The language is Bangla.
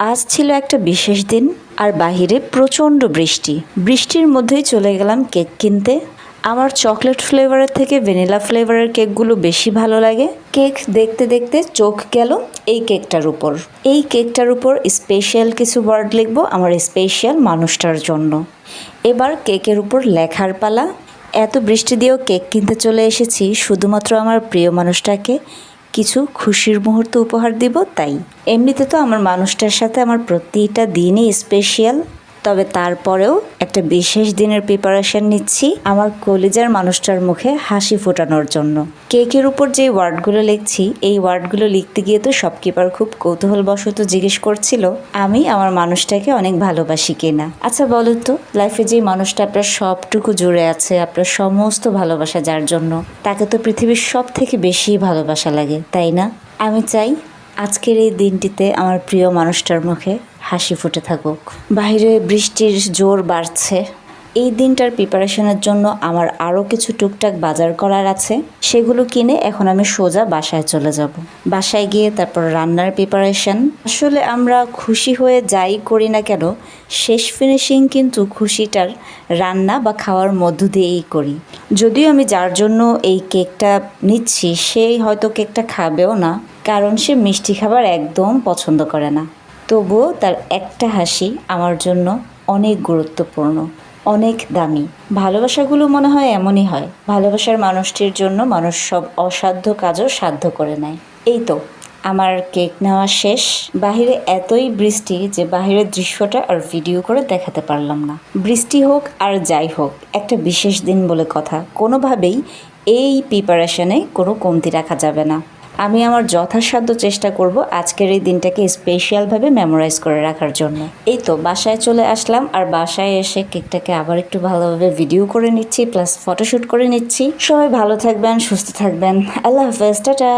আজ ছিল একটা বিশেষ দিন আর বাহিরে প্রচণ্ড বৃষ্টি। বৃষ্টির মধ্যেই চলে গেলাম কেক কিনতে। আমার চকলেট ফ্লেভারের থেকে ভ্যানিলা ফ্লেভারের কেকগুলো বেশি ভালো লাগে। কেক দেখতে দেখতে চোখ গেল এই কেকটার উপর। এই কেকটার উপর স্পেশাল কিছু ওয়ার্ড লিখবো আমার স্পেশাল মানুষটার জন্য। এবার কেকের উপর লেখার পালা। এত বৃষ্টি দিয়েও কেক কিনতে চলে এসেছি শুধুমাত্র আমার প্রিয় মানুষটাকে কিছু খুশির মুহূর্ত উপহার দিব তাই। এমনিতে তো আমার মানুষটার সাথে আমার প্রতিটা দিনই স্পেশাল, তবে তারপরেও একটা বিশেষ দিনের প্রিপারেশন নিচ্ছি আমার কলিজার মানুষটার মুখে হাসি ফোটানোর জন্য। কেকের উপর যে ওয়ার্ডগুলো লিখছি এই ওয়ার্ডগুলো লিখতে গিয়ে তো শপকিপার খুব কৌতূহলবশত জিজ্ঞেস করছিল আমি আমার মানুষটাকে অনেক ভালোবাসি কিনা। আচ্ছা বলো তো, লাইফে যে মানুষটা আপনার সবটুকু জুড়ে আছে, আপনার সমস্ত ভালোবাসা যার জন্য, তাকে তো পৃথিবীর সব থেকে বেশি ভালোবাসা লাগে, তাই না? আমি চাই আজকের এই দিনটিতে আমার প্রিয় মানুষটার মুখে হাসি ফুটে থাকুক। বাইরে বৃষ্টির জোর বাড়ছে। এই দিনটার প্রিপারেশনের জন্য আমার আরও কিছু টুকটাক বাজার করার আছে, সেগুলো কিনে এখন আমি সোজা বাসায় চলে যাব। বাসায় গিয়ে তারপর রান্নার প্রিপারেশন। আসলে আমরা খুশি হয়ে যাই করি না কেন, শেষ ফিনিশিং কিন্তু খুশিটার রান্না বা খাওয়ার মধ্য দিয়েই করি। যদিও আমি যার জন্য এই কেকটা নিচ্ছি সেই হয়তো কেকটা খাবেও না, কারণ সে মিষ্টি খাবার একদম পছন্দ করে না। তবুও তার একটা হাসি আমার জন্য অনেক গুরুত্বপূর্ণ, অনেক দামি। ভালোবাসাগুলো মনে হয় এমনই হয়, ভালোবাসার মানুষটির জন্য মানুষ সব অসাধ্য কাজও সাধ্য করে নেয়। এই তো আমার কেক নেওয়া শেষ। বাহিরে এতই বৃষ্টি যে বাহিরের দৃশ্যটা আর ভিডিও করে দেখাতে পারলাম না। বৃষ্টি হোক আর যাই হোক, একটা বিশেষ দিন বলে কথা, কোনোভাবেই এই প্রিপারেশনে কোনো কমতি রাখা যাবে না। আমি আমার যথাসাধ্য চেষ্টা করব আজকের এই দিনটাকে স্পেশালভাবে মেমোরাইজ করে রাখার জন্য। এই তো বাসায় চলে আসলাম, আর বাসায় এসে কেকটাকে আবার একটু ভালোভাবে ভিডিও করে নিচ্ছি প্লাস ফটোশ্যুট করে নিচ্ছি। সবাই ভালো থাকবেন, সুস্থ থাকবেন। আল্লাহ হাফেজ, টাটা।